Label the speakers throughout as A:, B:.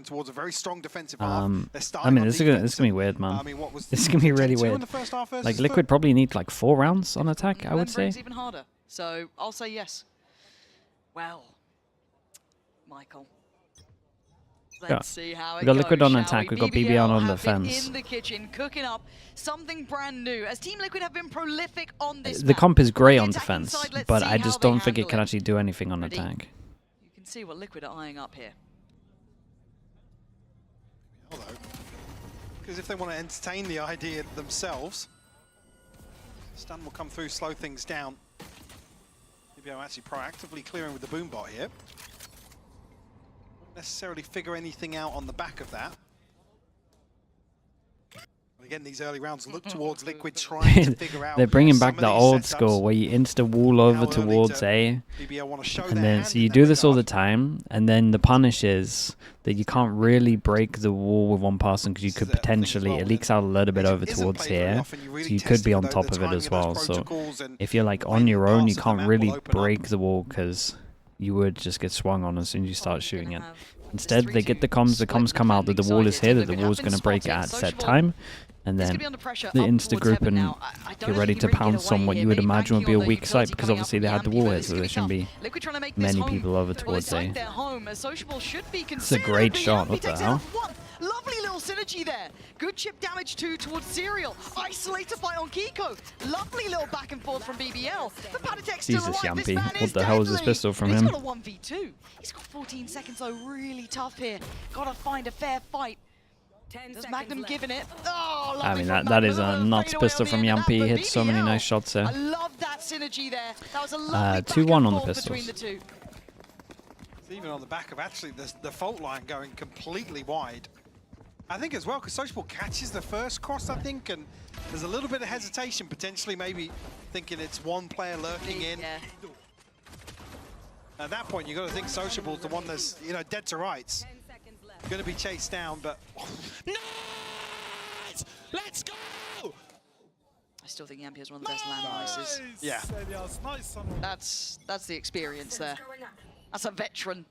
A: going towards a very strong defensive half.
B: I mean, this is gonna be weird, man.
A: I mean, what was
B: This is gonna be really weird.
A: Like
B: Like Liquid probably need like 4 rounds on attack, I would say.
C: Even harder. So I'll say yes. Well, Michael. Let's see how it
B: We got Liquid
C: goes,
B: on
C: shall
B: attack, we got
C: BBL
B: BBL on
C: have been
B: defense.
C: in the kitchen, cooking up something brand new. As Team Liquid have been prolific on this
B: The
C: map.
B: comp is great
C: On
B: on
C: the attacking
B: defense,
C: side, let's
B: but
C: see
B: I
C: how
B: just
C: they
B: don't think it
C: handle
B: can actually do anything on
C: Ready?
B: attack.
C: You can see what Liquid are eyeing up here.
A: Because if they want to entertain the idea themselves, stun will come through, slow things down. BBL actually proactively clearing with the boombot here. Wouldn't necessarily figure anything out on the back of that. Again, these early rounds look towards Liquid trying to figure out.
B: They're bringing back
A: some
B: the
A: of these
B: old
A: setups.
B: school where you insta wall over
A: How early
B: towards
A: to
B: A,
A: BBL want to show
B: and
A: their
B: then
A: hand
B: so
A: in
B: you
A: that
B: do this all the
A: regard.
B: time, and then the punish is that you can't really break the wall with one person because you could potentially it leaks out a little bit over towards here, so you could be on top of it as well. So if you're like on your own, you can't really break the wall because you would just get swung on as soon as you start shooting it. Instead, they get the comms come out that the wall is here, that the wall is going to break at set time, and then the insta group and get ready to pounce on what you would imagine would be a weak site, because obviously they had the wall here, so there shouldn't be many people over towards A. It's a great shot, what the hell?
C: Lovely little synergy there. Good chip damage too towards Serial. Isolated by on Kiko. Lovely little back and forth from BBL. But Patatek's still
B: Jesus,
C: alive. This
B: Yampy.
C: man
B: What
C: is
B: the hell is this
C: deadly.
B: pistol from
C: He's
B: him?
C: got a 1v2. He's got 14 seconds though. Really tough here. Gotta find a fair fight. There's Magnum giving it. Oh,
B: I
C: lovely
B: mean,
C: from
B: that is
C: Magnum.
B: a nuts
C: Fade away
B: pistol
C: on
B: from
C: the end of
B: Yampy.
C: that,
B: He
C: but
B: hit so many
C: BBL,
B: nice shots there.
C: I love that synergy there. That was a lovely
B: 2-1 on the
C: back and forth between
B: pistols.
C: the two.
A: It's even on the back of actually the fault line going completely wide. I think as well, because Sociable catches the first cross, I think, and there's a little bit of hesitation, potentially maybe thinking it's one player lurking in.
C: Yeah.
A: At that point, you've got to think Sociable's the one that's, you know, dead to rights. Going to be chased down, but...
D: Nice! Let's go!
C: I still think Yampy has one of the best landmines.
A: Yeah.
C: That's the experience there. That's a veteran.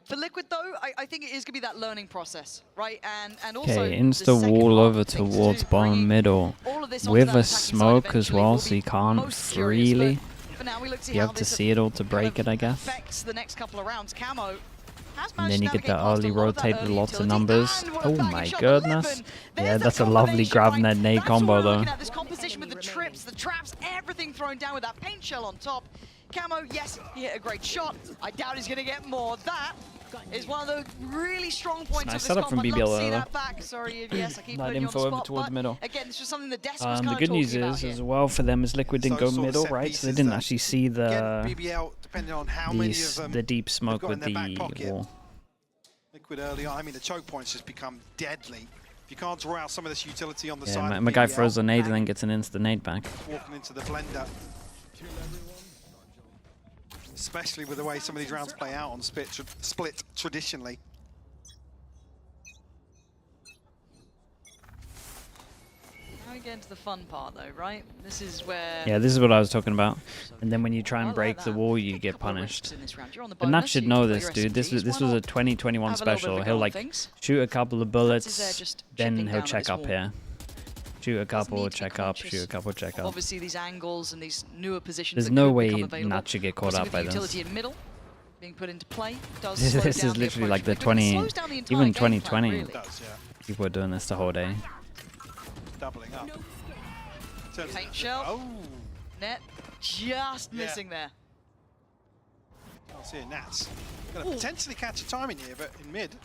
C: For Liquid though, I think it is gonna be that learning process, right? And also
B: Okay,
C: the
B: insta
C: second
B: wall
C: part
B: over
C: of things
B: towards
C: too,
B: bottom
C: bringing
B: middle
C: all of this onto
B: with
C: that
B: a
C: attacking side
B: smoke as
C: eventually
B: well,
C: will
B: so
C: be
B: you can't
C: most serious,
B: freely.
C: but for now we look to see
B: You
C: how
B: have to
C: this
B: see it all to
C: kind
B: break
C: of
B: it, I guess.
C: affects the next couple of rounds. Camo has
B: And then
C: managed
B: you
C: to
B: get the
C: navigate past
B: early
C: a lot of that
B: rotate with
C: early
B: lots of
C: utility,
B: numbers.
C: and what a
B: Oh
C: banging
B: my
C: shot.
B: goodness.
C: 11.
B: Yeah,
C: There's
B: that's a
C: that
B: lovely
C: combination,
B: grab
C: right?
B: net nade
C: That's what
B: combo
C: we're
B: though.
C: looking at, this composition with the trips, the traps, everything thrown down with that paint shell on top. Camo, yes, he hit a great shot. I doubt he's going to get more. That is one of the really strong points
B: Nice
C: of this
B: setup
C: comp.
B: from
C: I'd love to
B: BBL
C: see
B: though.
C: that back. Sorry, yes, I keep
B: Light
C: putting you on
B: info
C: the
B: over
C: spot,
B: towards
C: but
B: middle.
C: again, it's just something the Des was kind
B: The
C: of
B: good
C: talking
B: news
C: about
B: is,
C: here.
B: as well, for them, is Liquid didn't
A: So
B: go
A: sort of
B: middle,
A: set
B: right? So they
A: pieces
B: didn't
A: that,
B: actually see
A: Again,
B: the
A: BBL, depending on how many of them
B: the deep smoke
A: got in
B: with
A: their back
B: the
A: pocket.
B: wall.
A: Liquid early on. I mean, the choke points just become deadly. If you can't draw out some of this utility on the
B: Yeah,
A: side,
B: my guy
A: BBL,
B: throws a nade and
A: back,
B: then gets an instant nade back.
A: walking into the blender. Especially with the way some of these rounds play out on split traditionally.
C: Now we get into the fun part though, right? This is where...
B: Yeah, this is what I was talking about. And then when you try
C: I
B: and
C: like
B: break the
C: that.
B: wall, you
C: A
B: get
C: couple of risks
B: punished.
C: in this round. You're on the
B: But Nat
C: bonus,
B: should
C: you
B: know
C: can play
B: this,
C: your
B: dude. This
C: SMGs.
B: was
C: Why
B: a
C: not
B: 2021
C: have a little bit
B: special.
C: of a
B: He'll
C: go at
B: like
C: things?
B: shoot a couple of
C: Francis there
B: bullets,
C: just
B: then
C: chipping
B: he'll
C: down
B: check
C: this
B: up
C: wall.
B: here. Shoot a couple,
C: need to be
B: check up,
C: conscious
B: shoot a couple, check up.
C: Obviously, these angles and these newer positions
B: There's
C: that
B: no
C: could
B: way
C: become available.
B: Nat should get caught
C: Obviously
B: up
C: with
B: by
C: the
B: this.
C: utility in middle being put into play does
B: This
C: slow
B: is
C: down the
B: literally like
C: approach
B: the
C: quickly. It
B: 20,
C: slows down the entire
B: even
C: game plan,
B: 2020.
C: really.
A: It does, yeah.
B: People were doing this the whole day.
A: Doubling up.
C: Paint shell.
A: Oh,
C: Net just missing there.
A: can't see it. Nats going to potentially catch a timing here, but in mid.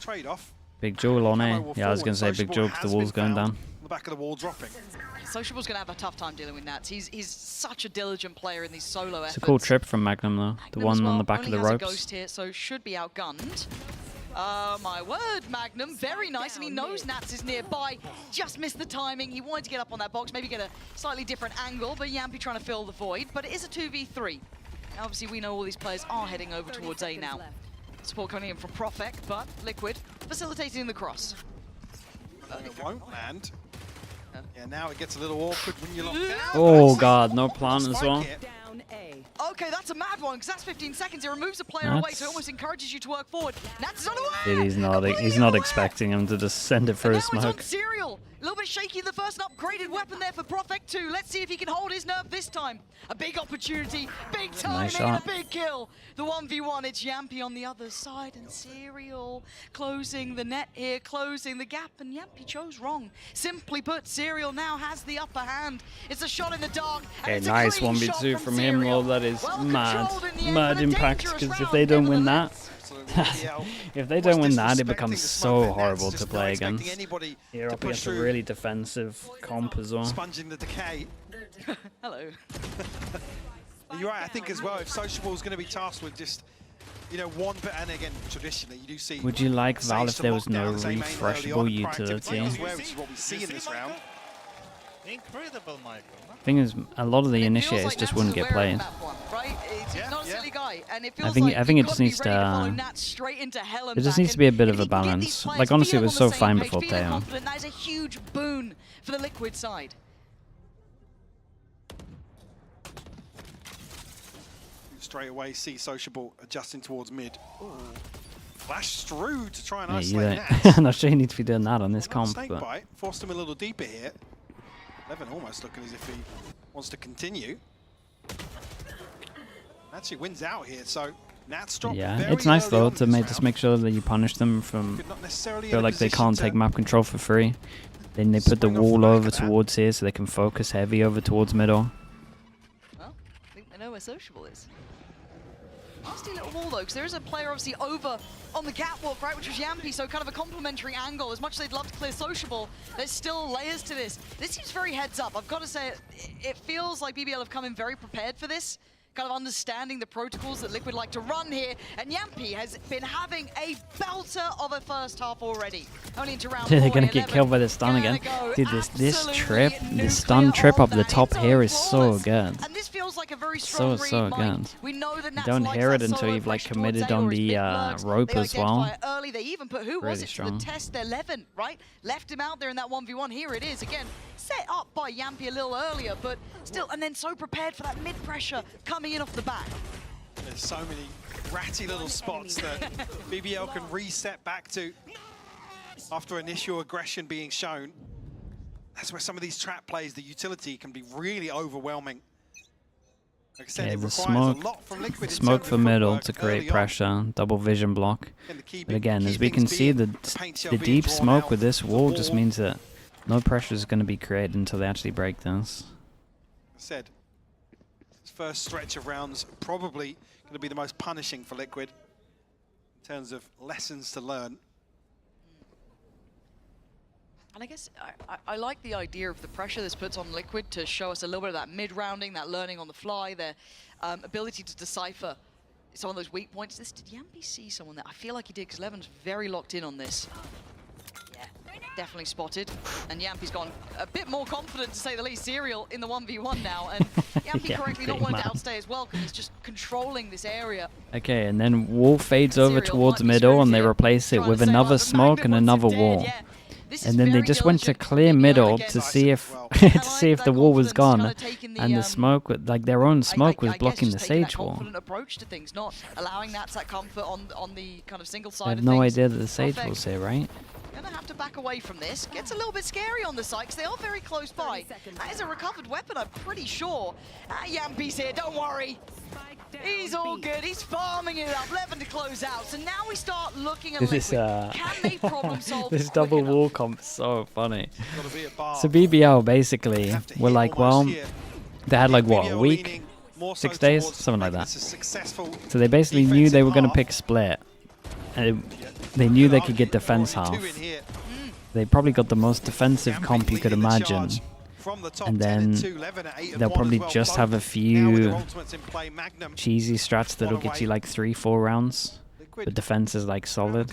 A: Trade-off.
B: Big jewel on
A: Camo
B: A.
A: will
B: Yeah, I was
A: forward.
B: going to say big
A: Sociable
B: jewel because
A: has
B: the wall's
A: been
B: going
A: found
B: down.
A: on the back of the wall dropping.
C: Sociable's going to have a tough time dealing with Nats. He's such a diligent player in these solo efforts.
B: It's a cool trip from Magnum though. The
C: Magnum as
B: one on
C: well
B: the back of
C: only
B: the
C: has a
B: ropes.
C: ghost here, so should be outgunned. My word, Magnum, very nice, and he knows Nats is nearby. Just missed the timing. He wanted to get up on that box, maybe get a slightly different angle, but Yampy trying to fill the void. But it is a 2v3. Now, obviously, we know all these players are heading over towards A now. Support coming in from Profek, but Liquid facilitating the cross.
A: It won't land. Yeah, now it gets a little awkward when you're locked down.
B: Oh god, no plan as well.
A: Spike it.
C: Okay, that's a mad one, because that's 15 seconds. It removes a player away, so it almost encourages you to work forward. Nats is unaware!
B: Dude, he's not expecting him to just send it for a smoke.
C: It's on Serial. A little bit shaky, the first upgraded weapon there for Prophet 2. Let's see if he can hold his nerve this time. A big opportunity, big timing, and a big kill. The 1v1, it's Yampy on the other side, and Serial closing the net here, closing the gap, and Yampy chose wrong. Simply put, Serial now has the upper hand. It's a shot in the dark.
B: Okay, nice 1v2 from him. Well, that is mad impact, because if they don't win that, if they don't win that, it becomes so horrible to play against. Here up against a really defensive comp as well.
A: Sponging the decay.
C: Hello.
A: You're right, I think as well, if Sociable is going to be tasked with just, you know, one, but and again, traditionally, you do see.
B: Would you like Val if there was no refreshable utility?
A: Which is what we see in this round.
D: Incredible, Michael.
B: Thing is, a lot of the initiators just wouldn't get played. I think it just needs to. It just needs to be a bit of a balance. Like honestly, it was so fine before Teo.
C: That is a huge boon for the Liquid side.
A: Straight away, see Sociable adjusting towards mid. Ooh. Flash through to try and isolate Nats.
B: I'm not sure you need to be doing that on this comp.
A: Snake bite forced him a little deeper here. Levin almost looking as if he wants to continue. Actually wins out here, so Nats drop.
B: Yeah, it's nice though to just make sure that you punish them from feel like they can't take map control for free. Then they put the wall over towards here so they can focus heavy over towards middle.
C: Well, I think they know where Sociable is. Nasty little wall though, because there is a player obviously over on the catwalk, right, which was Yampy, so kind of a complementary angle. As much as they'd love to clear Sociable, there's still layers to this. This seems very heads up. I've got to say, it feels like BBL have come in very prepared for this, kind of understanding the protocols that Liquid like to run here, and Yampy has been having a belter of a first half already. Only into round 4.
B: They're gonna get killed by the stun again. Dude, this trip, this stun trip up the top here is so good.
C: And this feels like a very strong
B: so good.
C: We know that
B: you don't hear it until you've like committed on the rope as well.
C: Early, they even put who was it to the test 11, right? Left him out there in that 1v1. Here it is again, set up by Yampy a little earlier, but still, and then so prepared for that mid pressure coming in off the back.
A: There's so many ratty little spots that BBL can reset back to after initial aggression being shown. That's where some of these trap plays, the utility can be really overwhelming. Like I said, it requires a lot from Liquid.
B: Smoke for middle to create pressure, double vision block. But again, as we can see, the deep smoke with this wall just means that no pressure is going to be created until they actually break this.
A: I said, this first stretch of rounds probably going to be the most punishing for Liquid in terms of lessons to learn.
C: And I guess I like the idea of the pressure this puts on Liquid to show us a little bit of that mid-rounding, that learning on the fly, their ability to decipher some of those weak points. Did Yampy see someone there? I feel like he did, because Levin's very locked in on this. Yeah, definitely spotted. And Yampy's gone a bit more confident, to say the least. Serial in the 1v1 now, and Yampy correctly not wanting to outstay as well, because he's just controlling this area.
B: Okay, and then wall fades over towards middle, and they replace it with another smoke and another wall.
C: Yeah.
B: And then they just went to clear middle to see if the wall was gone, and the smoke, like their own smoke, was blocking the sage wall.
C: Approach to things, not allowing that comfort on the kind of single side.
B: I have no idea that the sage wall's here, right?
C: Gonna have to back away from this. Gets a little bit scary on the side, because they are very close by. That is a recovered weapon, I'm pretty sure. Yampy's here, don't worry. He's all good, he's farming it up, Levin to close out. So now we start looking at Liquid. Can they problem solve?
B: This double wall comp is so funny. So BBL basically were like, well, they had like what, a week? 6 days? Something like that. So they basically knew they were going to pick split. And they knew they could get defense half. They probably got the most defensive comp you could imagine. And then they'll probably just have a few cheesy strats that'll get you like 3-4 rounds. But defense is like solid.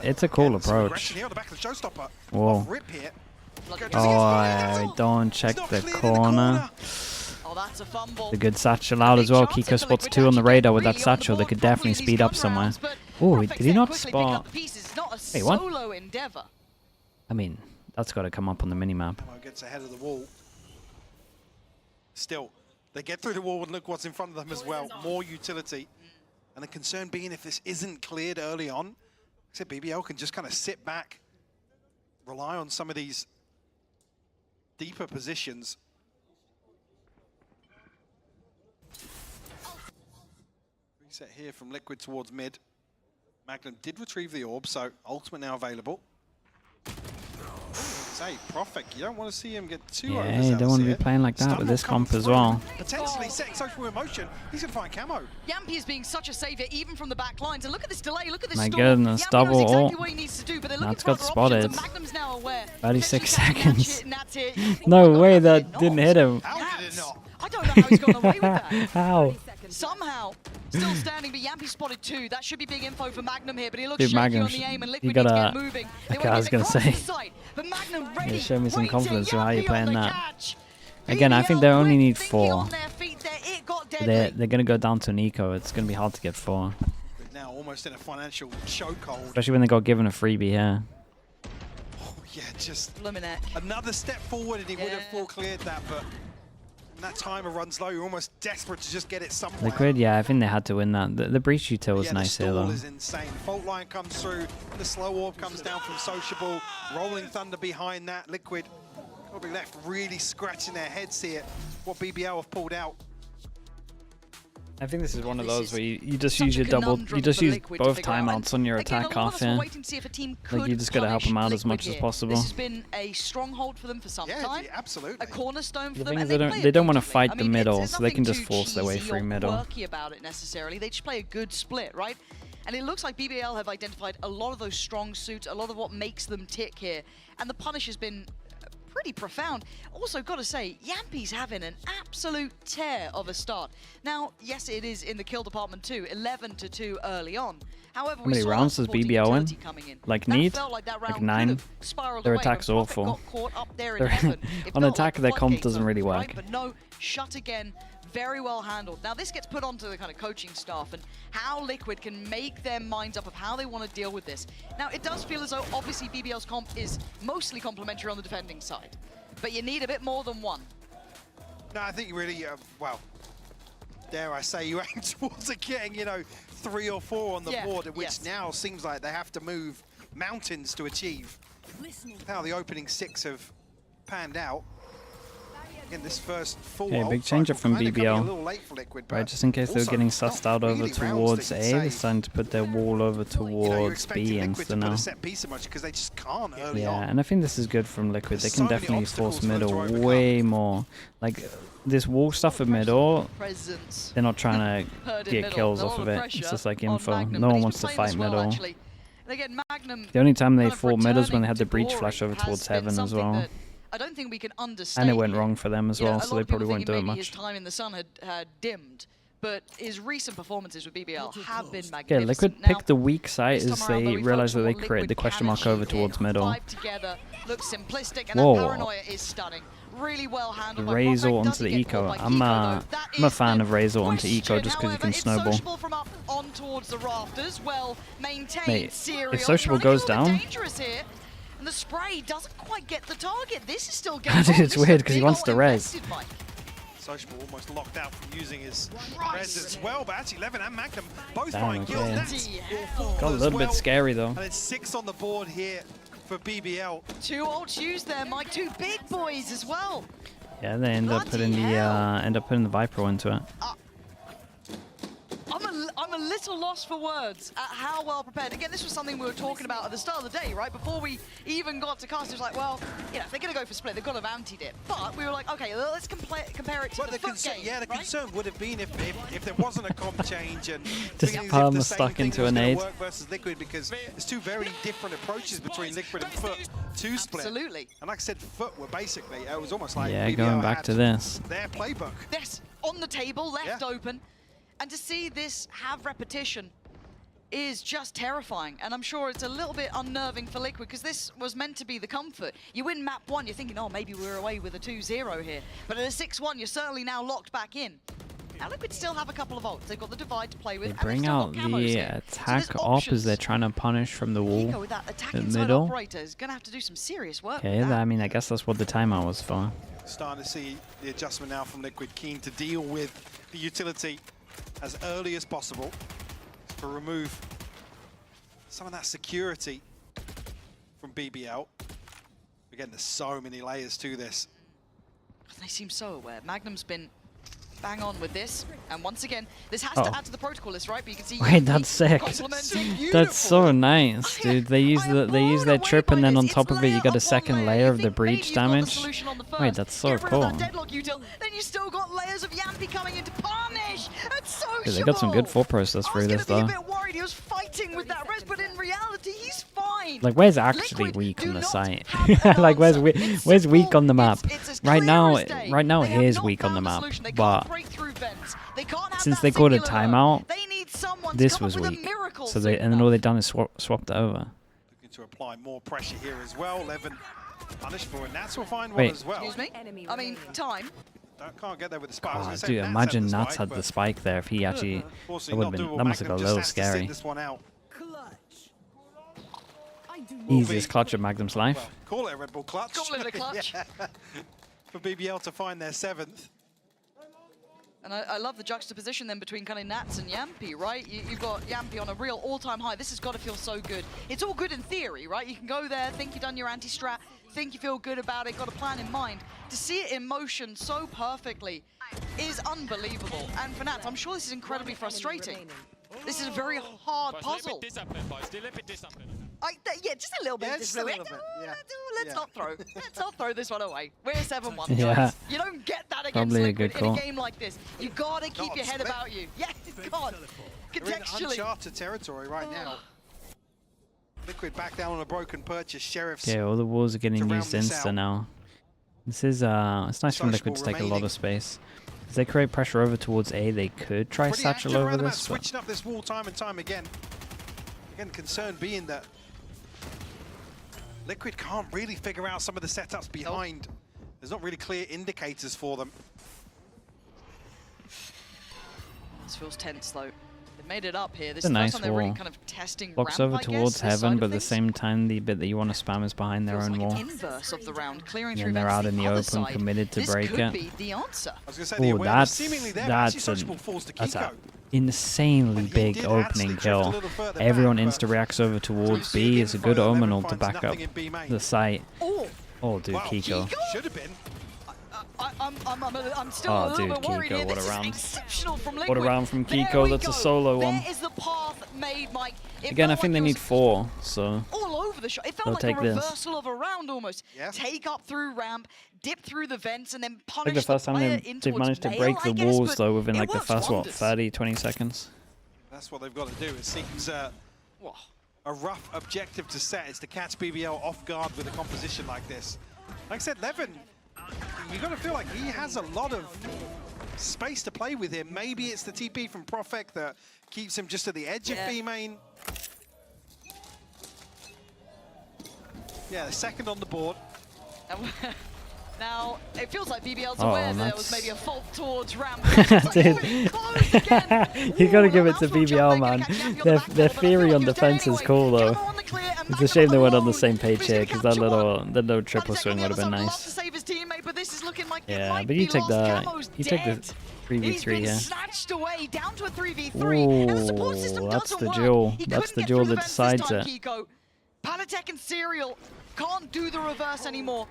B: It's a cool approach. Whoa. Oh, don't check the corner.
C: That's a fumble.
B: The good satchel out as well. Kiko spots 2 on the radar with that satchel. They could definitely speed up somewhere. Oh, did he not spot? Wait, what? I mean, that's got to come up on the minimap.
A: Gets ahead of the wall. still, they get through the wall and look what's in front of them as well. More utility. And the concern being if this isn't cleared early on, except BBL can just kind of sit back, rely on some of these deeper positions. Reset here from Liquid towards mid. Magnum did retrieve the orb, so ultimate now available. Say, Profik, you don't want to see him get too over.
B: Yeah, you don't want to be playing like that with this comp as well.
A: Potentially setting Social in motion. He's going to find camo.
C: Yampy is being such a savior, even from the back lines. And look at this delay, look at this
B: My
C: storm.
B: goodness,
C: Yampy
B: double
C: knows exactly
B: ult.
C: what he needs to do, but they're looking
B: That's
C: for
B: got
C: other
B: spotted.
C: options, and Magnum's now aware.
B: 36
C: Potentially
B: seconds.
C: Nats here.
B: No
C: Oh my
B: way,
C: God,
B: that
C: how
B: didn't
C: did
B: hit him.
A: How did it not?
C: I don't know how he's got away with that.
B: How?
C: Somehow, still standing, but Yampy spotted 2. That should be big info for Magnum here, but he looks
B: Dude,
C: shaky
B: Magnum,
C: on the aim, and
B: you
C: Liquid needs to
B: gotta-
C: get moving.
B: Okay, I was gonna say.
C: But Magnum ready,
B: Yeah, show me some
C: waiting,
B: confidence with how you're
C: Yampy
B: playing
C: on the
B: that.
C: catch.
B: Again, I think they
C: BBL
B: only
C: quick
B: need
C: thinking
B: 4.
C: on their feet there. It got deadly.
B: They're going to go down to an eco. It's going to be hard to get 4.
A: Now almost in a financial chokehold.
B: Especially when they got given a freebie here.
A: Oh, yeah, just
C: Luminet.
A: another step forward and he would have full cleared that, but when that timer runs low, you're almost desperate to just get it somewhere.
B: Liquid, yeah, I think they had to win that. The breach util was
A: Yeah,
B: nice
A: the
B: here,
A: stall
B: though.
A: is insane. Fault line comes through, the slow orb comes down from Sociable, Rolling Thunder behind that. Liquid will be left really scratching their heads here. What BBL have pulled out.
B: I think this is one of
C: This
B: those
C: is
B: where you just
C: such
B: use
C: a
B: your double,
C: conundrum
B: you just
C: for
B: use
C: Liquid to
B: both
C: figure out.
B: timeouts on your
C: Again,
B: attack
C: a lot
B: off
C: of us were
B: here.
C: waiting to see if a team
B: Like, you
C: could
B: just gotta help them out as
C: punish
B: much as
C: Liquid here.
B: possible.
C: This has been a stronghold for them for some
A: Yeah,
C: time.
A: absolutely.
C: A cornerstone for
B: The
C: them.
B: thing is
C: and
B: they
C: play
B: they
C: it
B: don't want to
C: beautifully.
B: fight
C: I
B: the
C: mean,
B: middle,
C: there's
B: so they can
C: nothing
B: just
C: too
B: force their way
C: cheesy
B: through
C: or
B: middle.
C: quirky about it necessarily. They just play a good split, right? And it looks like BBL have identified a lot of those strong suits, a lot of what makes them tick here. And the punish has been pretty profound. Also, got to say, Yampy's having an absolute tear of a start. Now, yes, it is in the kill department too, 11-2 early on. However,
B: How many rounds does BBL win? Like need? Like 9? Their attack's awful. On attack, their comp doesn't really work.
C: Right? But no, shut again. Very well handled. Now this gets put onto the kind of coaching staff and how Liquid can make their minds up of how they want to deal with this. Now it does feel as though obviously BBL's comp is mostly complementary on the defending side, but you need a bit more than one.
A: No, I think you really, well, dare I say, you aim towards getting, you know, 3 or 4 on the board, which now seems like they have to move mountains to achieve. How the opening 6 have panned out. In this first full
B: Big change up from BBL.
A: Liquid,
B: Right, just in case they were getting sussed out over towards A, they're starting to put their wall over towards B instead now.
A: Because they just can't early
B: Yeah,
A: on.
B: and I think this is good from Liquid. They
A: There's
B: can
A: so many
B: definitely
A: obstacles
B: force
A: for them to
B: middle
A: overcome.
B: way more. Like, this wall stuff at middle,
C: Presence.
B: they're not trying to
C: Heard in
B: get
C: middle.
B: kills
C: A
B: off
C: lot
B: of it.
C: pressure
B: It's just like
C: on
B: info.
C: Magnum,
B: No
C: but
B: one
C: he's
B: wants to
C: been playing
B: fight
C: this well,
B: middle.
C: actually. And again, Magnum,
B: The only time they
C: kind of
B: fought middle is when they had the
C: returning
B: breach
C: to
B: flash over
C: glory
B: towards
C: has been
B: heaven as
C: something
B: well.
C: that I don't think we can understate.
B: And it went wrong for them as
C: You know,
B: well,
C: a
B: so
C: lot
B: they
C: of people
B: probably won't do
C: thinking
B: it
C: maybe his
B: much.
C: time in the sun had dimmed, but his recent performances with BBL have been magnificent.
B: Yeah, Liquid
C: Now,
B: picked the weak side
C: this
B: as
C: time around,
B: they
C: though, we
B: realized that
C: focus
B: they
C: on what
B: created the
C: Liquid
B: question
C: can
B: mark over
C: achieve
B: towards
C: here.
B: middle.
C: 5 together looks simplistic, and
B: Whoa.
C: that paranoia is stunning. Really well handled by
B: Razor
C: Profik.
B: onto
C: Does
B: the
C: he get
B: eco.
C: caught by
B: I'm
C: Kiko, though? That
B: a
C: is
B: fan
C: the
B: of Razor onto eco
C: question.
B: just because you
C: However,
B: can
C: it's
B: snowball.
C: Sociable from up on towards the rafters. Well maintained.
B: Mate,
C: Serial.
B: if Sociable
C: Running a
B: goes
C: little bit
B: down-
C: dangerous here. And the spray doesn't quite get the target. This is still
B: Dude,
C: getting
B: it's weird 'cause he wants to res.
A: Sociable almost locked out from using his res as well, but actually Levin and Magnum both
B: Damn,
A: find
B: okay.
A: kills. That's
B: Got a little bit scary though.
A: And it's 6 on the board here for BBL.
C: 2 ults used there, Mike. 2 big boys as well.
B: Yeah, they end up putting the Viper into it.
C: I'm a little lost for words at how well prepared. Again, this was something we were talking about at the start of the day, right? Before we even got to cast, it was like, well, you know, if they're going to go for split, they've got to have antied it. But we were like, okay, let's compare it to the foot game,
A: yeah, the
C: right?
A: concern would have been if there wasn't a comp change and
B: Just
A: feeling as if
B: palm
A: the
B: was
A: same
B: stuck
A: thing
B: into
A: was
B: a
A: gonna
B: nade.
A: work versus Liquid, because there's 2 very different approaches between Liquid and Foot to split.
C: Absolutely.
A: And like I said, Foot were basically, it was almost like
B: Yeah,
A: BBL
B: going back
A: had
B: to this.
A: their playbook.
C: Yes, on the table, left open. And to see this have repetition is just terrifying. And I'm sure it's a little bit unnerving for Liquid, because this was meant to be the comfort. You win map 1, you're thinking, oh, maybe we're away with a 2-0 here. But at a 6-1, you're certainly now locked back in. Now Liquid still have a couple of ults. They've got the divide to play with.
B: They
C: and
B: bring
C: they've still
B: out
C: got camos
B: the
C: here.
B: attack
C: So there's
B: op as
C: options.
B: they're trying to punish from the wall.
C: Kiko with that attack
B: at
C: inside
B: middle.
C: operator is going to have to do some serious work.
B: Okay,
C: with that.
B: I mean, I guess that's what the timeout was for.
A: Starting to see the adjustment now from Liquid, keen to deal with the utility as early as possible to remove some of that security from BBL. Again, there's so many layers to this.
C: They seem so aware. Magnum's been bang on with this, and once again, this has to add to the protocol list, right? But you can see.
B: Wait, that's sick. That's so nice, dude. They use their trip, and then on top of it, you got a second layer of the breach damage. Wait, that's so cool.
C: Then you still got layers of Yampy coming into punish. That's so
B: Dude, they got some good thought process through this, though.
C: I was gonna be a bit worried he was fighting with that res, but in reality, he's fine.
B: Like, where's actually weak on the site? Like, where's weak on the map? Right now, here's weak on the map, but since they called a timeout, this was weak. So and then all they've done is swapped it over.
A: Looking to apply more pressure here as well. Levin punished for it. Nats will find one as well.
C: Excuse me? I mean, time.
A: Can't get there with the spike.
B: Oh, dude, imagine Nats had the spike there. If he actually, that must have got a little scary. Easiest clutch of Magnum's life.
A: Well, call it a Red Bull clutch.
C: Call it a clutch.
A: Yeah. For BBL to find their 7th.
C: And I love the juxtaposition then between kind of Nats and Yampy, right? You've got Yampy on a real all-time high. This has got to feel so good. It's all good in theory, right? You can go there, think you've done your anti-strat, think you feel good about it, got a plan in mind. To see it in motion so perfectly is unbelievable. And for Nats, I'm sure this is incredibly frustrating. This is a very hard puzzle. Yeah, just a little bit.
A: Let's
C: not throw this one away. We're 7-1,
B: Yeah.
C: guys. You don't get that against
B: Probably
C: Liquid
B: a good call.
C: in a game like this. You gotta keep your head about you. Yeah, God.
A: They're in uncharted territory right now. Liquid back down on a broken purchase. Sheriffs.
B: Okay, all the walls are getting used insta now. This is it's nice from Liquid to take a lot of space. As they create pressure over towards A, they could try satchel over this.
A: Switching up this wall time and time again. Again, concern being that Liquid can't really figure out some of the setups behind. There's not really clear indicators for them.
C: This feels tense though. They've made it up here. This
B: It's a
C: is the
B: nice
C: first time they're really
B: wall.
C: kind of testing
B: Blocks
C: ramp,
B: over
C: I
B: towards
C: guess, this
B: heaven,
C: side
B: but
C: of
B: at the
C: things.
B: same time, the bit that you want to spam is behind their
C: Feels
B: own
C: like
B: wall.
C: an inverse of the round, clearing
B: And
C: through
B: then they're
C: vents
B: out in the
C: other
B: open,
C: side.
B: committed to break
C: This
B: it.
C: could be the answer.
A: I was going to say the
B: Oh,
A: awareness seemingly there, but actually
B: that's
A: Sociable falls to
B: an
A: Kiko.
B: insanely
A: And he
B: big
A: did
B: opening
A: actually drift a
B: kill.
A: little further
B: Everyone
A: back,
B: insta reacts over towards
A: see
B: B.
A: the
B: It's a
A: info
B: good
A: that Levin
B: omen to
A: finds
B: back up
A: nothing in B main.
B: the site.
C: Oh,
B: Oh, dude,
A: Wow,
B: Kiko.
A: should have been.
C: I'm still
B: Oh,
C: a little
B: dude,
C: bit worried
B: Kiko,
C: here.
B: what a
C: This is
B: round.
C: exceptional from Liquid.
B: What a round from
C: There
B: Kiko.
C: we
B: That's a
C: go.
B: solo one.
C: There is the path made, Mike. It
B: Again, I
C: felt
B: think
C: like
B: they
C: it
B: need
C: was
B: 4, so
C: all over the shot. It felt
B: they'll
C: like
B: take
C: a
B: this.
C: reversal of a round almost.
A: Yeah.
C: Take up through ramp, dip through the vents, and then
B: I
C: punish
B: think the first time
C: player
B: they've managed to break the walls, though, within like the first, what, 30, 20 seconds?
A: That's what they've got to do. It seems a rough objective to set is to catch BBL off guard with a composition like this. Like I said, Levin, you've got to feel like he has a lot of space to play with him. Maybe it's the TP from Profek that keeps him just at the edge of B main. Yeah, the second on the board.
C: Now, it feels like BBL's
B: Oh,
C: aware that there
B: that's-
C: was maybe a fault towards ramp.
B: You gotta give it to BBL, man. Their theory on defense is cool, though. It's a shame they weren't on the same page here, because that little triple swing would have been nice. Yeah, but you take the 3v3 here.
C: Snatched away down to a 3v3. And the support system
B: Ooh, that's
C: doesn't
B: the
C: work.
B: duel.
C: He
B: That's
C: couldn't
B: the
C: get
B: duel
C: through
B: that
C: the vents this
B: decides
C: time,
B: it.
C: Kiko. Panatek and Serial can't do the reverse anymore.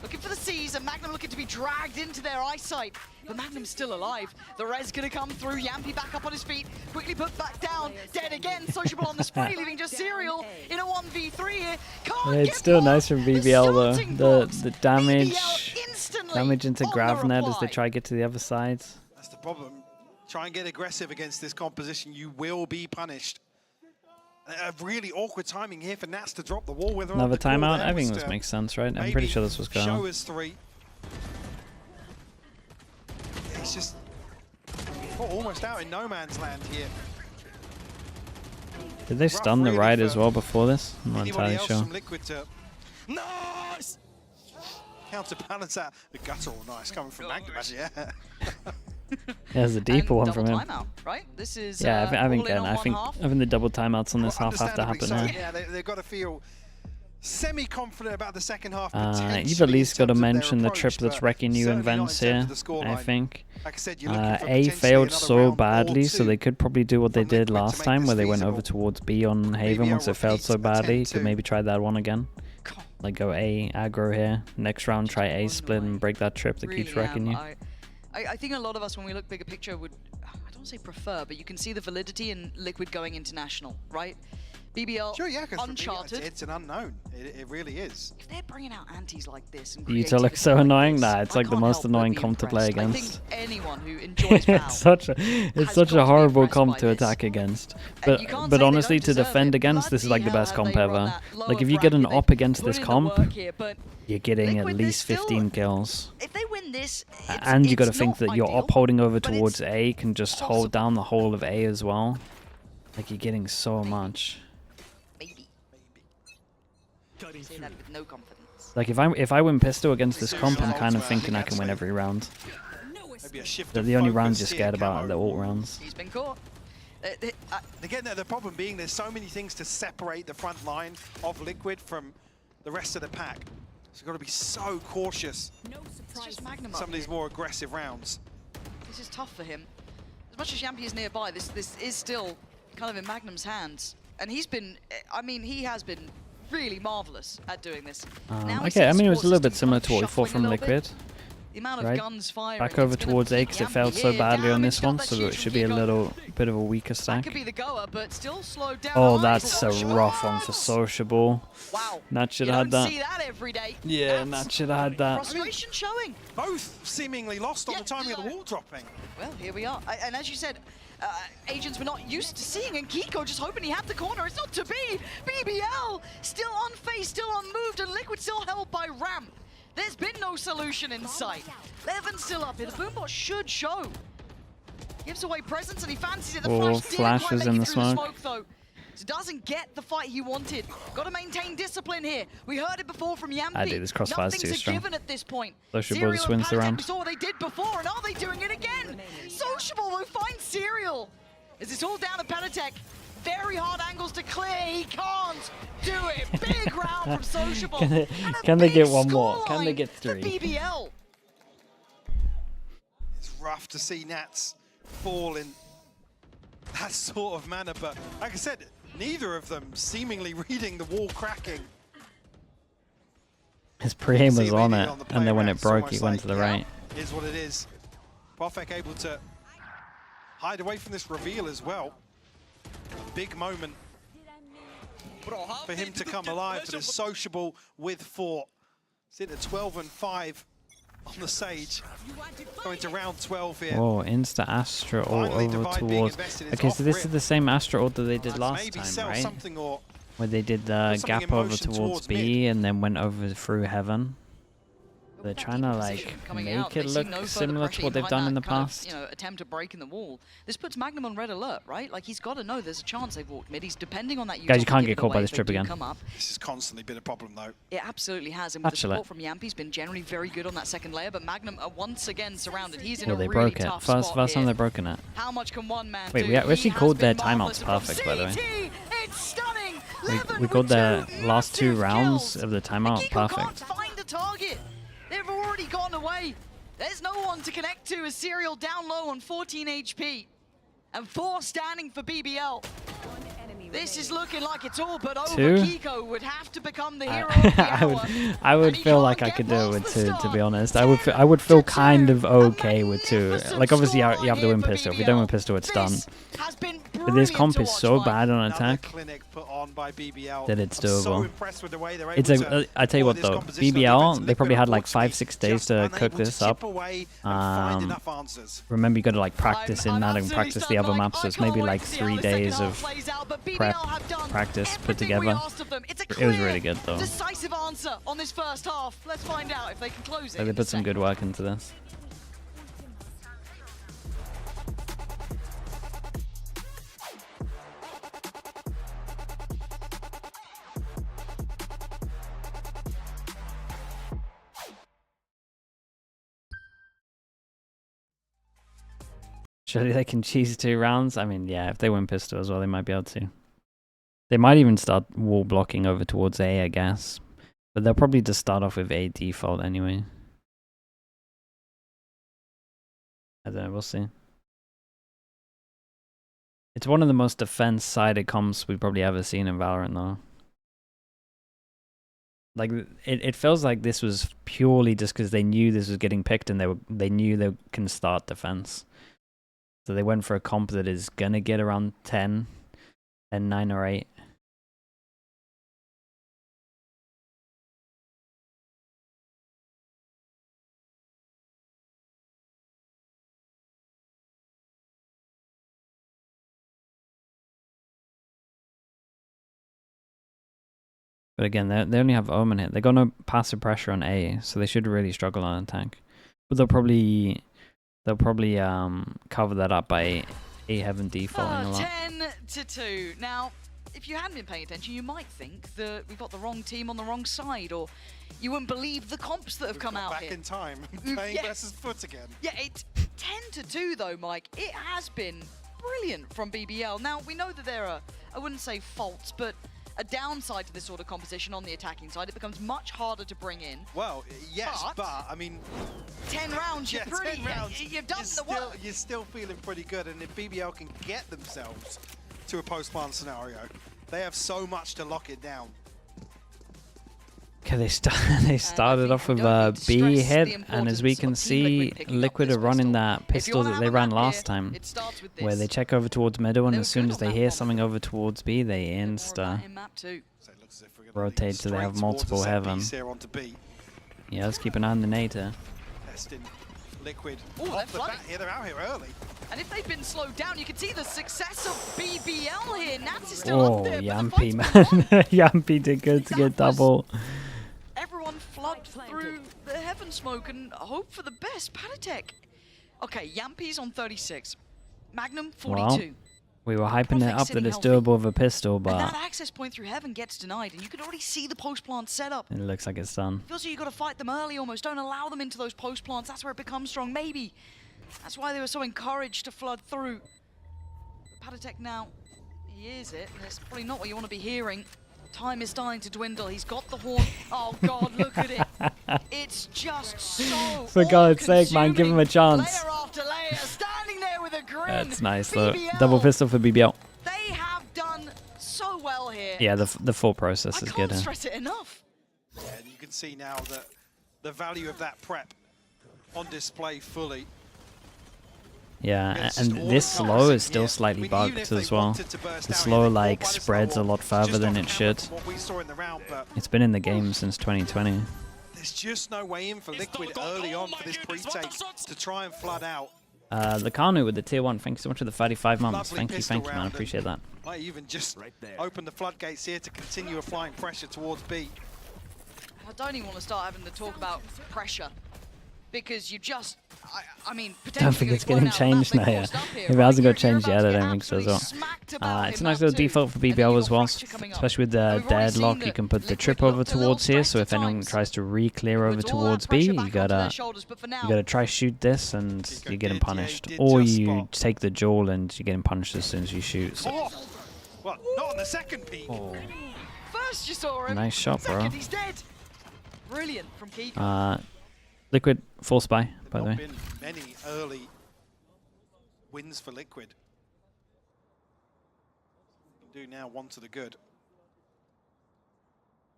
C: Looking for the C's, and Magnum looking to be dragged into their eyesight. But Magnum's still alive. The res gonna come through. Yampy back up on his feet. Quickly put back down. Dead again. Sociable on the spray, leaving just Serial in a 1v3 here. Can't
B: It's
C: get
B: still
C: past
B: nice from
C: the
B: BBL, though.
C: starting blocks.
B: The damage
C: BBL instantly
B: damage into
C: on the
B: GravNet as they
C: reply.
B: try to get to the other side.
A: That's the problem. Try and get aggressive against this composition. You will be punished. A really awkward timing here for Nats to drop the wall. Whether
B: Another
A: or not the call
B: timeout?
A: there
B: I think
A: was
B: this
A: to
B: makes sense, right? I'm
A: maybe
B: pretty sure this was
A: show
B: going.
A: us 3. It's just almost out in no man's land here.
B: Did they stun the
A: really
B: right
A: for
B: as well before this? I'm not
A: Anybody
B: entirely
A: else
B: sure.
A: from Liquid to nice counterbalance that. The guttural nice coming from Magnum, actually, yeah.
B: There's a deeper one
C: double
B: from him.
C: timeout, right? This is
B: Yeah, I think
C: all in on
B: I
C: one
B: think
C: half.
B: the double timeouts on this half have to happen
A: Understandably
B: now.
A: so, yeah, they've got to feel semi-confident about the second half.
B: You've at least got to mention the triplets wrecking you events here, I think.
A: Like I said,
B: A failed so badly, so they could probably do what they did last time, where they went over towards B on Haven once it failed so badly. Could maybe try that one again. Like go A, aggro here. Next round, try A split and break that trip that keeps wrecking you.
C: I think a lot of us, when we look bigger picture, would, I don't say prefer, but you can see the validity in Liquid going international, right? BBL,
A: sure, yeah,
C: Uncharted.
A: It's an unknown. It really is.
C: If they're bringing out antis like this, and
B: Utah looks so annoying. Nah, it's like the most annoying comp to play against.
C: I think anyone who enjoys
B: it's such a horrible comp to attack against. But honestly, to defend against, this is like the best comp ever. Like if you get an op against this comp, you're getting at least 15 kills.
C: If they win this,
B: and you got to think that your op holding over towards A can just hold down the whole of A as well. Like you're getting so much.
C: Say that with no confidence.
B: Like if I win pistol against this comp, I'm kind of thinking I can win every round. The only rounds you're scared about are the ult rounds.
C: He's been caught.
A: Again, the problem being there's so many things to separate the front line of Liquid from the rest of the pack. So you've got to be so cautious.
C: It's just Magnum
A: some of these more aggressive rounds.
C: This is tough for him. As much as Yampy is nearby, this is still kind of in Magnum's hands. And he's been, I mean, he has been really marvelous at doing this.
B: Okay, I mean, it was a little bit similar to what we fought from Liquid.
C: The amount of guns firing.
B: Back over towards A because it failed so badly on this one, so it should be a little bit of a weaker stack.
C: Could be the goer, but still slowed down.
B: Oh, that's a rough one for Sociable.
C: Wow.
B: Nat should have had that.
C: See that every day.
B: Yeah, Nat should have had that.
C: Frustration showing.
A: Both seemingly lost on the timing of the wall dropping.
C: Well, here we are. And as you said, agents were not used to seeing, and Kiko just hoping he had the corner. It's not to be. BBL still unfazed, still unmoved, and Liquid still held by Ramp. There's been no solution in sight. Levin's still up here. The boombot should show. Gives away presence and he fancies it. The flash
B: is in the smoke.
C: Though. So doesn't get the fight he wanted. Got to maintain discipline here. We heard it before from Yampy.
B: I do. This crossfire's too strong.
C: Given at this point.
B: Sociable just wins the round.
C: We saw what they did before, and are they doing it again? Sociable will find Serial. Is this all down to Penatech? Very hard angles to clear. He can't do it. Big round from Sociable.
B: Can they get one more? Can they get three?
C: BBL.
A: It's rough to see Nats fall in that sort of manner, but like I said, neither of them seemingly reading the wall cracking.
B: His pre-aim was on it, and then when it broke, he went to the right.
A: Is what it is. Profek able to hide away from this reveal as well. A big moment for him to come alive, but it's Sociable with 4. Sitting at 12 and 5 on the Sage. Going to round 12 here.
B: Whoa, Insta Astra all over towards... Okay, so this is the same Astra ult that they did last time, right? Where they did the gap over towards B and then went over through Heaven. They're trying to like make it look similar to what they've done in the past.
C: You know, attempt at breaking the wall. This puts Magnum on red alert, right? Like he's got to know there's a chance they've walked mid. He's depending on that.
B: Guys, you can't get caught by this trip again.
A: This has constantly been a problem, though.
C: It absolutely has, and with the support from Yampy's been generally very good on that second layer. But Magnum are once again surrounded. He's in a really tough spot.
B: First time they've broken it.
C: How much can one man do?
B: Wait, we actually called their timeouts perfect, by the way.
C: It's stunning.
B: We called their last 2 rounds of the timeout perfect.
C: Can't find a target. They've already gone away. There's no one to connect to as Serial down low on 14 HP. And 4 standing for BBL. This is looking like it's all but over.
B: 2?
C: Kiko would have to become the hero of the hour.
B: I would feel like I could do it with 2, to be honest. I would feel kind of okay with 2. Like obviously you have the win pistol. If you don't win pistol, it's done. But this comp is so bad on attack that it's doable. It's a, I tell you what though, BBL, they probably had like 5-6 days to cook this up. Remember you got to like practice in that and practice the other maps, so it's maybe like 3 days of practice put together. It was really good though.
C: Decisive answer on this first half. Let's find out if they can close it.
B: So they put some good work into this. Surely they can cheese 2 rounds? I mean, yeah, if they win pistol as well, they might be able to. They might even start wall blocking over towards A, I guess. But they'll probably just start off with A default anyway. I don't know, we'll see. It's one of the most defense-sided comps we've probably ever seen in Valorant, though. Like, it feels like this was purely just because they knew this was getting picked and they knew they can start defense. So they went for a comp that is gonna get around 10 and 9 or 8. But again, they only have Omen hit. They got no passive pressure on A, so they should really struggle on attack. But they'll probably cover that up by A Heaven defaulting a lot.
C: 10-2. Now, if you hadn't been paying attention, you might think that we've got the wrong team on the wrong side, or you wouldn't believe the comps that have come out
A: back
C: here.
A: in time, playing versus Foot again.
C: Yeah, it's 10-2 though, Mike. It has been brilliant from BBL. Now, we know that there are, I wouldn't say faults, but a downside to this sort of composition on the attacking side. It becomes much harder to bring in.
A: Well, yes, but I mean,
C: 10 rounds, you're pretty,
A: 10 rounds,
C: you've done the work.
A: You're still feeling pretty good, and if BBL can get themselves to a post-plant scenario, they have so much to lock it down.
B: Okay, they started off with a B hit, and as we can see, Liquid are running that pistol that they ran last time, where they check over towards middle, and as soon as they hear something over towards B, they insta rotate so they have multiple Heaven. Yeah, let's keep an eye on the nader.
A: Testing Liquid off the bat here, they're out here early.
C: And if they've been slowed down, you can see the success of BBL here. Nats is still up there.
B: Yampy, man. Yampy did good to get double.
C: Everyone flood through the Heaven smoke and hope for the best. Patatek. Okay, Yampy's on 36. Magnum, 42.
B: Well, we were hyping it up that it's doable with a pistol, but...
C: And that access point through Heaven gets denied, and you can already see the post-plant setup.
B: It looks like it's done.
C: Feels like you've got to fight them early almost. Don't allow them into those post-plants. That's where it becomes strong. Maybe. That's why they were so encouraged to flood through. Patatek now, he is it. And it's probably not what you want to be hearing. Time is starting to dwindle. He's got the horn. Oh God, look at it. It's just so
B: For God's sake, man, give him a chance.
C: Layer after layer, standing there with a grin.
B: That's nice, though. Double pistol for BBL.
C: They have done so well here.
B: Yeah, the full process is good.
C: I can't stress it enough.
A: Yeah, and you can see now that the value of that prep on display fully.
B: Yeah, and this slow is still slightly bugged as well. The slow like spreads a lot further than it should. It's been in the game since 2020.
A: There's just no way in for Liquid early on for this pre-take to try and flood out.
B: Lakanu with the tier 1, thank you so much for the 35 months. Thank you, man, I appreciate that.
A: Might even just open the floodgates here to continue applying pressure towards B.
C: I don't even want to start having to talk about pressure. Because you just, I mean, potentially
B: don't think it's getting changed now, yeah. If it hasn't got changed yet, I don't think so as well. It's a nice little default for BBL as well, especially with the deadlock. You can put the trip over towards here, so if anyone tries to re-clear over towards B, you gotta try shoot this and you're getting punished. Or you take the jaw and you're getting punished as soon as you shoot. So.
A: Well, not on the second peek.
C: First you saw him.
B: Nice shot, bro.
C: Second, he's dead. Brilliant from Kiko.
B: Liquid, full spy, by the way.
A: There have been many early wins for Liquid. Do now one to the good.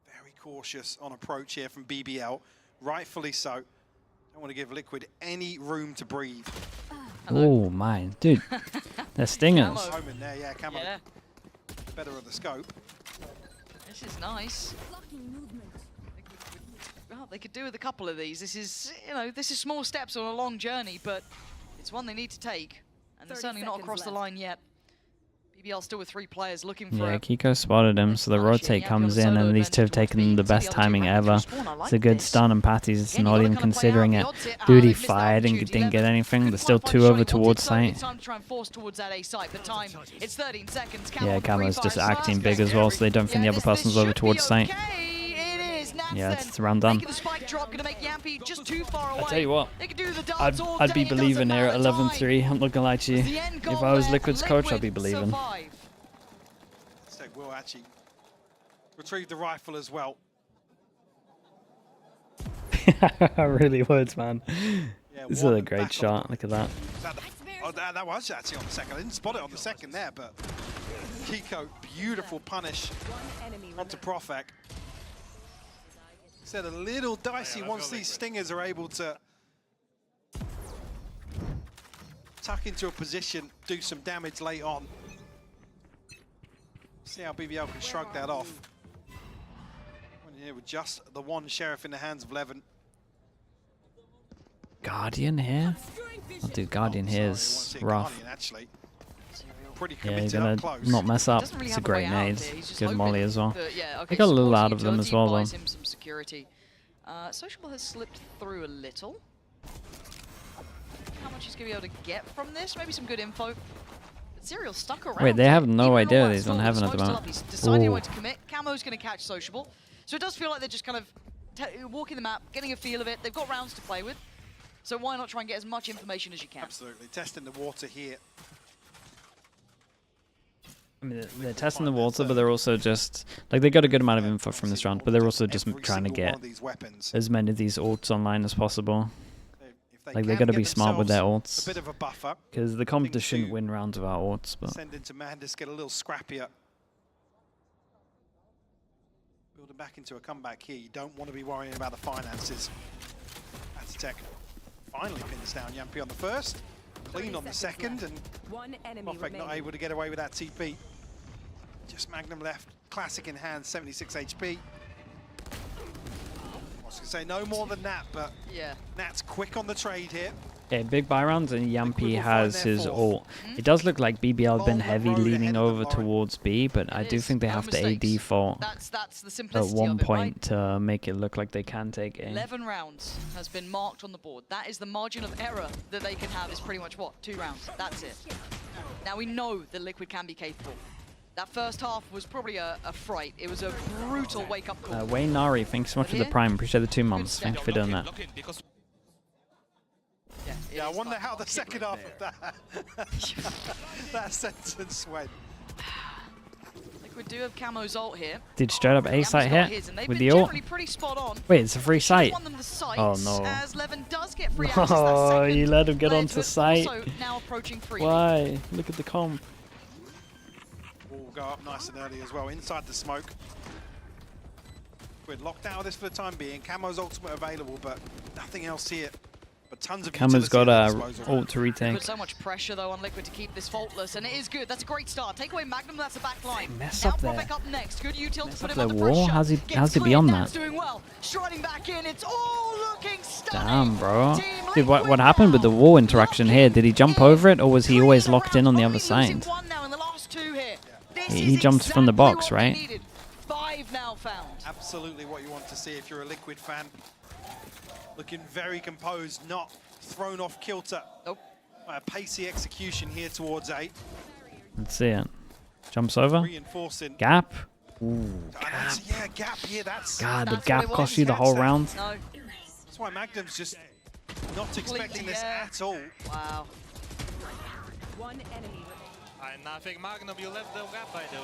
A: Very cautious on approach here from BBL, rightfully so. Don't want to give Liquid any room to breathe.
B: Oh my, dude, they're stingers.
A: Moment there, yeah, Camo. Yeah. Better of the scope.
C: This is nice. Well, they could do with a couple of these. This is, you know, this is small steps on a long journey, but it's one they need to take. And they're certainly not across the line yet. BBL still with 3 players looking for.
B: Yeah, Kiko spotted him, so the rotate comes in, and these two have taken the best timing ever. It's a good stun, and Patty's not even considering it. Dude, he fired and didn't get anything. There's still 2 over towards site. Yeah, Camo's just acting big as well, so they don't think the other person's over towards site. Yeah, it's round done. I tell you what, I'd be believing here at 11-3. I'm not gonna lie to you. If I was Liquid's coach, I'd be believing.
A: will actually retrieve the rifle as well.
B: Really would, man.
A: Yeah,
B: This is a great shot. Look at that.
A: That was actually on the second. I didn't spot it on the second there, but Kiko, beautiful punish onto Profek. Said a little dicey once these stingers are able to tuck into a position, do some damage late on. See how BBL can shrug that off. Here with just the one sheriff in the hands of Levin.
B: Guardian here? Oh, dude, Guardian here is rough.
A: Guardian, actually. Pretty
B: Yeah, you're
A: committed
B: gonna
A: up close.
B: not mess up.
C: Doesn't really
B: It's a
C: have a way
B: great
C: out
B: nade.
C: here. He's just
B: Good
C: hoping
B: molly as well.
C: that, yeah, okay,
B: They got a little
C: supporting
B: out of them as
C: utility
B: well, though.
C: buys him some security. Sociable has slipped through a little. How much he's going to be able to get from this? Maybe some good info. But Serial's stuck around.
B: Wait, they have no
C: Even
B: idea
C: though
B: that he's on
C: Storm
B: heaven
C: is
B: at the
C: still
B: moment.
C: up, he's decided he
B: Ooh.
C: wants to commit. Camo's going to catch Sociable. So it does feel like they're just kind of walking the map, getting a feel of it. They've got rounds to play with. So why not try and get as much information as you can?
A: Absolutely. Testing the water here.
B: I mean, they're testing the water, but they're also just like they got a good amount of info from this round, but they're also just trying to get as many of these ults online as possible. Like they got to be smart with their ults,
A: A bit of a buffer.
B: because the competition shouldn't win rounds without ults. But
A: Send into Mandis, get a little scrappier. Building back into a comeback here. You don't want to be worrying about the finances. Aztec finally pins down Yampi on the first. Clean on the second, and Profek not able to get away with that TP. Just Magnum left, classic in hand, 76 HP. I was going to say no more than that, but
C: Yeah.
A: Nat's quick on the trade here.
B: okay, big buy rounds, and Yampi
A: will
B: has
A: find their
B: his
A: fourth.
B: ult. It does look like BBL have been
A: On the
B: heavy
A: road ahead
B: leaning
A: of them,
B: over
A: Lauren.
B: towards B, but I
C: It
B: do
C: is.
B: think they
C: No
B: have to
C: mistakes.
B: AD for
C: That's the
B: at
C: simplicity
B: one
C: of it,
B: point
C: right?
B: to make it look like they can take A.
C: 11 rounds has been marked on the board. That is the margin of error that they can have is pretty much what? 2 rounds. That's it. Now we know that Liquid can be capable. That first half was probably a fright. It was a brutal wake-up call.
B: Wayne Nari, thanks so much for the
C: Here?
B: Prime. Appreciate the 2 months.
C: step.
B: Thank you for doing that.
A: Yeah, I
C: is
A: wonder
C: like,
A: how
C: oh,
A: the
C: kid
A: second
C: right
A: half of that sentence went.
C: Liquid do have Camo's ult here.
B: Dude, straight up A
C: Camo's
B: site
C: got
B: hit
C: his, and they've
B: with
C: been
B: the ult.
C: generally pretty spot on.
B: Wait, it's a free
C: Should've
B: site.
C: won them the sites,
B: Oh, no.
C: As Levin does get free access. That
B: Oh,
C: second
B: you let him get
C: player
B: onto
C: to it,
B: site.
C: Also now approaching freely.
B: Why? Look at the comp.
A: Will go up nice and early as well, inside the smoke. We're locked out of this for the time being. Camo's ultimate available, but nothing else here. But tons of
B: Camo's
A: utility
B: got
A: at
B: a
A: disposal.
B: ult to retake.
C: Put so much pressure though on Liquid to keep this faultless, and it is good. That's a great start. Take away Magnum, that's the back line.
B: Mess
C: Now
B: up there.
C: Profek up next. Good util to
B: Mess
C: put
B: up
C: him under
B: their wall?
C: pressure.
B: How's he
C: Gets
B: beyond
C: cleared, Nat's
B: that?
C: doing well. Striding back in. It's all looking stunning.
B: Damn, bro.
C: Team
B: Dude, what
C: Liquid
B: happened with the
C: now
B: wall interaction here? Did he jump
C: locking
B: over it, or was he
C: in.
B: always
C: Clean
B: locked in on the other
C: rounds, only losing
B: side?
C: 1 now in the last 2 here. This
B: He
C: is
B: jumped from the
C: exactly
B: box,
C: what they
B: right?
C: needed. 5 now found.
A: Absolutely what you want to see if you're a Liquid fan. Looking very composed, not thrown off kilter.
C: Nope.
A: A pacey execution here towards A.
B: Let's see it. Jumps over.
A: Reinforcing.
B: Gap. Ooh,
A: And
B: gap.
A: yeah, gap here. That's
B: God, the
C: That's
B: gap
C: what it
B: cost
C: was.
B: you the whole round.
C: No.
A: that's why Magnum's just not expecting this
C: yeah.
A: at all.
C: Wow.
E: One enemy.
D: And I think Magnum, you left the gap by the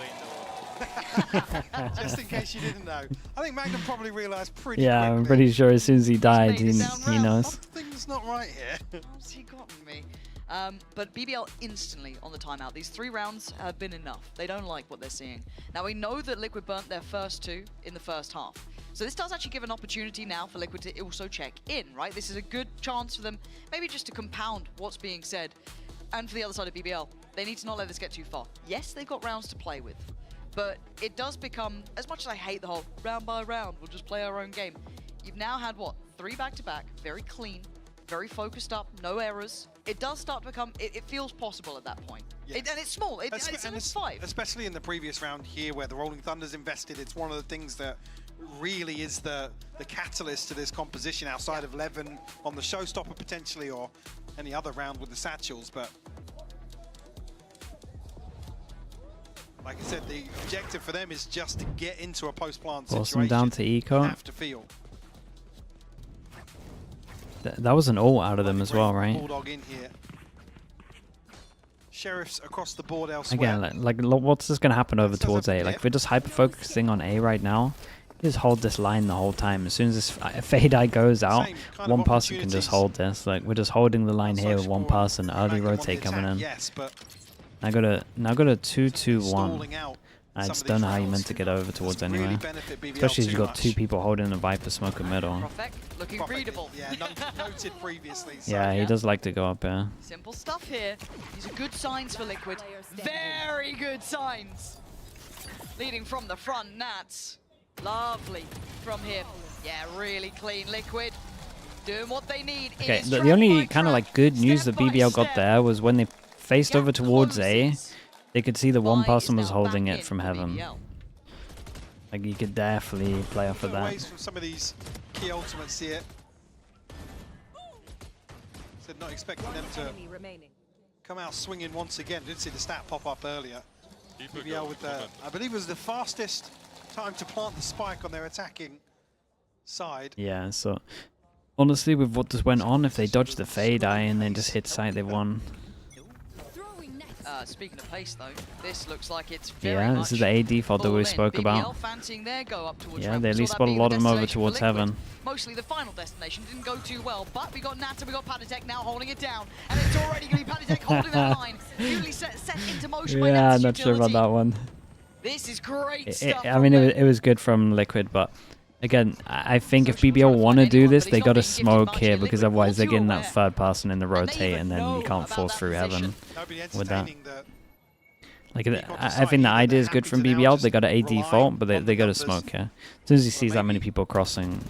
D: window.
A: Just in case you didn't know. I think Magnum probably realized pretty
B: Yeah,
A: quickly.
B: I'm pretty sure as soon as he died,
C: made it
B: he
C: down round.
B: knows.
A: Something's not right here.
C: How's he gotten me? But BBL instantly on the timeout. These 3 rounds have been enough. They don't like what they're seeing. Now we know that Liquid burnt their first 2 in the first half. So this does actually give an opportunity now for Liquid to also check in, right? This is a good chance for them maybe just to compound what's being said. And for the other side of BBL, they need to not let this get too far. Yes, they've got rounds to play with, but it does become, as much as I hate the whole round by round, we'll just play our own game. You've now had, what, 3 back-to-back, very clean, very focused up, no errors. It does start to become, it feels possible at that point.
A: Yes.
C: And it's small, it's only 5.
A: Especially in the previous round here where the Rolling Thunder's invested, it's one of the things that really is the catalyst to this composition outside of Levin on the showstopper potentially, or any other round with the satchels. But like I said, the objective for them is just to get into a post-plant
B: Force
A: situation.
B: him down to eco.
A: Have to feel.
B: That was an ult out of them as well, right?
A: Bulldog in here. Sheriffs across the board elsewhere.
B: Again, like what's just gonna happen over towards A? Like if we're just hyper focusing on A right now, just hold this line the whole time. As soon as this fade eye goes out, one person can just hold this. Like we're just holding the line here with one person. Early rotate coming in.
A: Yes, but
B: Now got a 2-2-1. I just don't know how you meant to get over towards anyway. Especially if you've got two people holding the Viper smoke in middle.
C: Profek looking readable.
A: Yeah, noted previously. So
B: Yeah, he does like to go up here.
C: Simple stuff here. These are good signs for Liquid. Very good signs. Leading from the front, Nats. Lovely from him. Yeah, really clean Liquid. Doing what they need.
B: Okay, the only kind of like good news that BBL got there was when they faced over towards A, they could see the one person was holding it from heaven. Like you could definitely play off of that.
A: From some of these key ultimates here. Said not expecting them to come out swinging once again. Did see the stat pop up earlier. BBL with the, I believe it was the fastest time to plant the spike on their attacking side.
B: Yeah, so honestly with what just went on, if they dodged the fade eye and then just hit sight, they won.
C: Speaking of pace, though, this looks like it's very
B: Yeah, this is the A default that we spoke about. Yeah, they at least spot a lot of them over towards heaven.
C: Mostly the final destination didn't go too well, but we got Nat and we got Patatek now holding it down, and it's already going to be Patatek holding that line. Newly set into motion by
B: Yeah,
C: Nat's
B: not sure about that one.
C: This is great stuff.
B: I mean, it was good from Liquid, but again, I think if BBL want to do this, they got to smoke here because otherwise they're getting that third person in the rotate, and then you can't force through heaven with that. Like, I think the idea is good from BBL. They got an A default, but they got to smoke here. As soon as he sees that many people crossing,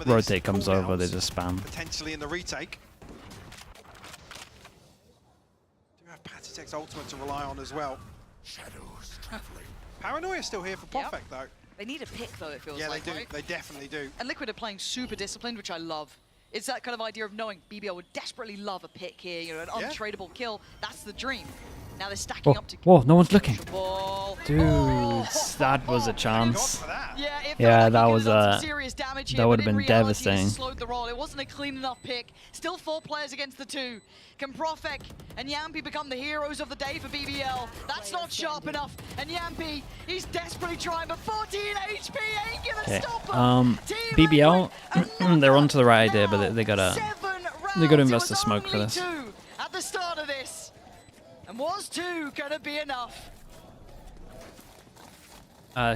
B: rotate comes over, they just spam.
A: Potentially in the retake. Do have Patatek's ultimate to rely on as well. Paranoia still here for Profek though.
C: They need a pick, though, it feels like.
A: Yeah, they do.
C: Right?
A: They definitely do.
C: And Liquid are playing super disciplined, which I love. It's that kind of idea of knowing BBL would desperately love a pick here, you know, an untradeable kill. That's the dream. Now they're stacking up to...
B: Whoa, no one's looking.
C: Dude,
B: that was a chance.
C: Yeah,
B: that was
C: that
B: would have been devastating.
C: Slowed the roll. It wasn't a clean enough pick. Still 4 players against the 2. Can Profek and Yampy become the heroes of the day for BBL? That's not sharp enough. And Yampy, he's desperately trying, but 14 HP ain't gonna stop him.
B: BBL, they're onto the right idea, but they gotta invest the smoke for this.
C: At the start of this. And was 2 gonna be enough?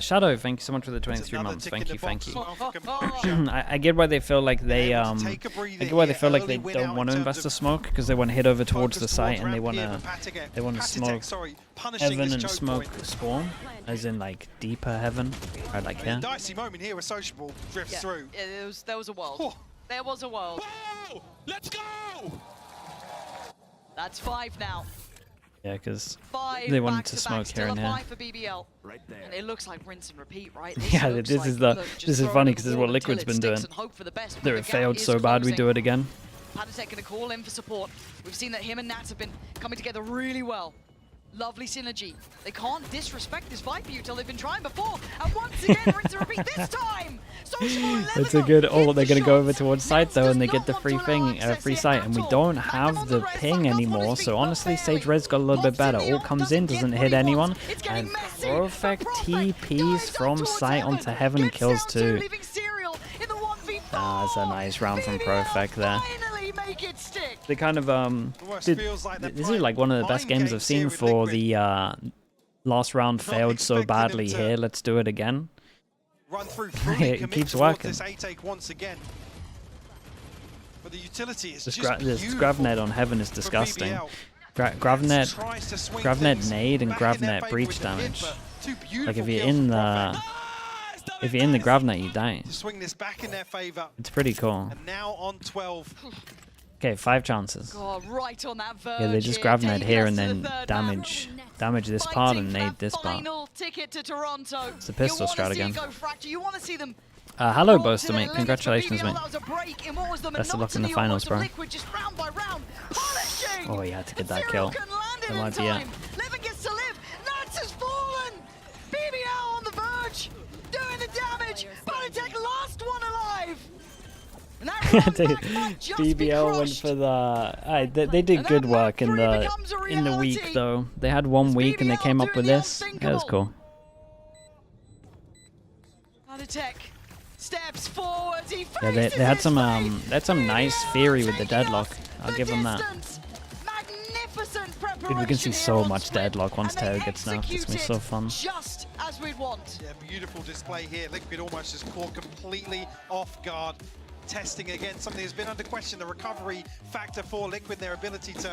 B: Shadow, thank you so much for the 23 months. Thank you. I get why they feel like they don't want to invest the smoke because they want to hit over towards the site and they want to smoke heaven and smoke spawn, as in like deeper heaven, right? Like here.
A: Dicey moment here where Sociable drifts through.
C: Yeah, there was a world. There was a world.
D: Whoa! Let's go!
C: That's 5 now.
B: Yeah, because they wanted to smoke here and here.
C: For BBL. Right there. And it looks like rinse and repeat, right?
B: Yeah, this is funny because this is what Liquid's been doing. They failed so bad, we do it again.
C: Patatek gonna call in for support. We've seen that him and Nats have been coming together really well. Lovely synergy. They can't disrespect this Viper util they've been trying before. And once again, rinse and repeat this time.
B: It's a good. Oh, they're gonna go over towards site though, and they get the free thing, free site, and we don't have the ping anymore. So honestly, Sage Red's got a little bit better. All comes in, doesn't hit anyone, and Profek TPs from site onto heaven and kills 2. That's a nice round from Profek there. They kind of this is like one of the best games I've seen for the last round failed so badly here. Let's do it again.
A: Run through
B: it keeps working.
A: This A-take once again. But the utility is
B: this Gravnet on heaven is disgusting. Gravnet nade and Gravnet breach damage. Like if you're in the Gravnet, you die.
A: To swing this back in their favor.
B: It's pretty cool.
A: And now on 12.
B: Okay, 5 chances.
C: God, right on that verge.
B: Yeah, they just Gravnet here and then damage this part and nade this part.
C: Ticket to Toronto.
B: It's the pistol strat again.
C: You want to see them
B: hello, Boaster, mate. Congratulations, mate. Best of luck in the finals, bro. Oh, he had to get that kill. That might be it.
C: Living gets to live. Nats has fallen. BBL on the verge. Doing the damage. Patatek last one alive. And that
B: BBL went for the. They did good work in the week though. They had 1 week and they came up with this. That was cool.
C: Tech steps forward.
B: Yeah, they had some nice theory with the deadlock. I'll give them that. Dude, we can see so much deadlock once Tail gets nerfed. It's gonna be so fun.
C: Just as we'd want.
A: Yeah, beautiful display here. Liquid almost just caught completely off guard. Testing again something that's been under question, the recovery factor for Liquid, their ability to